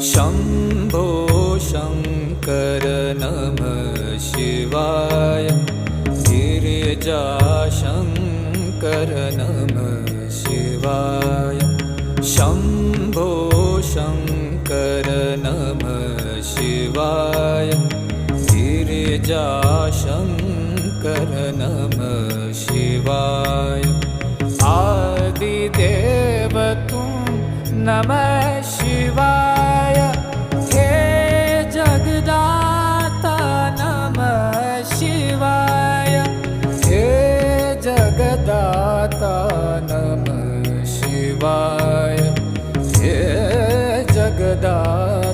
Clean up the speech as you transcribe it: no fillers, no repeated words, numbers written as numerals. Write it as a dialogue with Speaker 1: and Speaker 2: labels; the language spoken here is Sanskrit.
Speaker 1: शम्भो शङ्कर नमः शिवाय। गिरिजाशङ्कर नमः शिवाय। शम्भो शङ्कर नमः शिवाय। गिरिजाशङ्कर नमः शिवाय। आदिदेव तुम नमः शिवाय। हे जगदाता नमः शिवाय। हे जगदाता नमः शिवाय। हे जगदाता